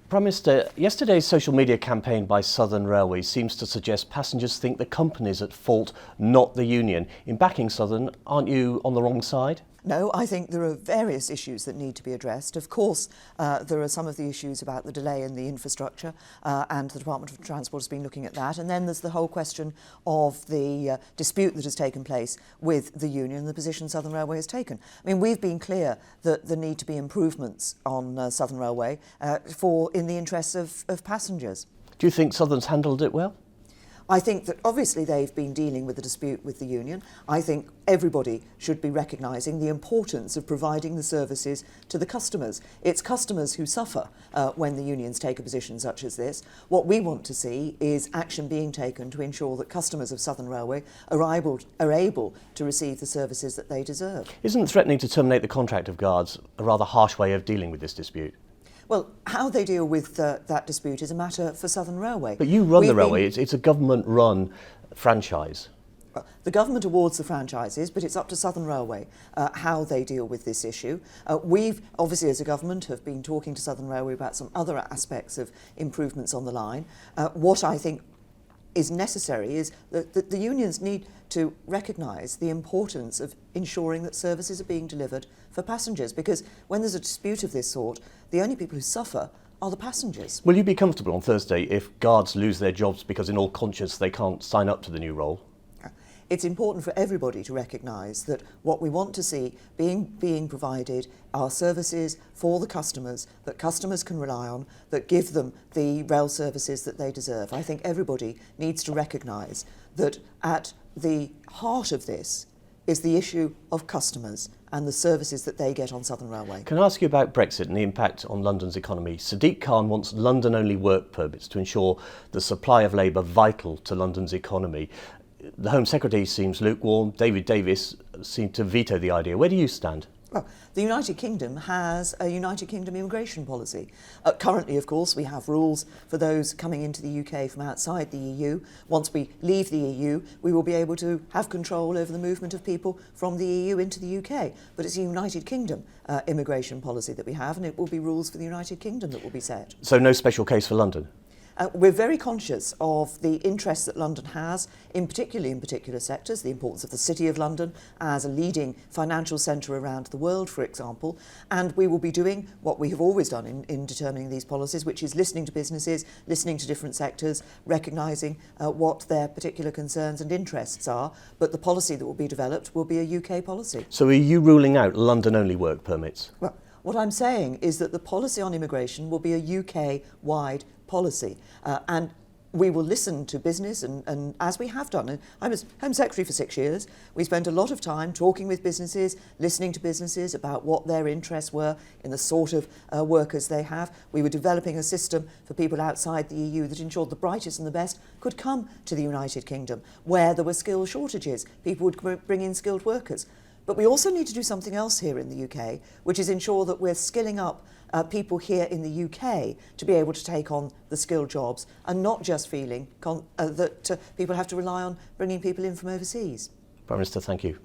Prime Minister, yesterday's social media campaign by Southern Railway seems to suggest passengers think the company's at fault, not the union. In backing Southern, aren't you on the wrong side? No, I think there are various issues that need to be addressed. Of course, there are some of the issues about the delay in the infrastructure, and the Department of Transport has been looking at that. And then there's the whole question of the dispute that has taken place with the union, the position Southern Railway has taken. I mean, we've been clear that there need to be improvements on Southern Railway in the interests of passengers. Do you think Southern's handled it well? I think that obviously they've been dealing with the dispute with the union. I think everybody should be recognising the importance of providing the services to the customers. It's customers who suffer when the unions take a position such as this. What we want to see is action being taken to ensure that customers of Southern Railway are able to receive the services that they deserve. Isn't threatening to terminate the contract of guards a rather harsh way of dealing with this dispute? Well, how they deal with that dispute is a matter for Southern Railway. But you run the railway, it's a government-run franchise. The government awards the franchises, but it's up to Southern Railway how they deal with this issue. We've, obviously as a government, have been talking to Southern Railway about some other aspects of improvements on the line. What I think is necessary is that the unions need to recognise the importance of ensuring that services are being delivered for passengers, because when there's a dispute of this sort, the only people who suffer are the passengers. Will you be comfortable on Thursday if guards lose their jobs because in all conscience they can't sign up to the new role? It's important for everybody to recognise that what we want to see being provided are services for the customers that customers can rely on, that give them the rail services that they deserve. I think everybody needs to recognise that at the heart of this is the issue of customers and the services that they get on Southern Railway. Can I ask you about Brexit and the impact on London's economy? Sadiq Khan wants London-only work permits to ensure the supply of labour vital to London's economy. The Home Secretary seems lukewarm. David Davis seemed to veto the idea. Where do you stand? Well, the United Kingdom has a United Kingdom immigration policy. Currently, of course, we have rules for those coming into the UK from outside the EU. Once we leave the EU, we will be able to have control over the movement of people from the EU into the UK. But it's a United Kingdom immigration policy that we have, and it will be rules for the United Kingdom that will be set. So no special case for London? We're very conscious of the interests that London has, in particular sectors, the importance of the City of London as a leading financial centre around the world, for example, and we will be doing what we have always done in determining these policies, which is listening to businesses, listening to different sectors, recognising what their particular concerns and interests are, but the policy that will be developed will be a UK policy. So are you ruling out London-only work permits? Well, what I'm saying is that the policy on immigration will be a UK-wide policy, and we will listen to business and as we have done. I was Home Secretary for 6 years. We spent a lot of time talking with businesses, listening to businesses about what their interests were in the sort of workers they have. We were developing a system for people outside the EU that ensured the brightest and the best could come to the United Kingdom where there were skill shortages. People would bring in skilled workers. But we also need to do something else here in the UK, which is ensure that we're skilling up people here in the UK to be able to take on the skilled jobs and not just feeling that people have to rely on bringing people in from overseas. Prime Minister, thank you.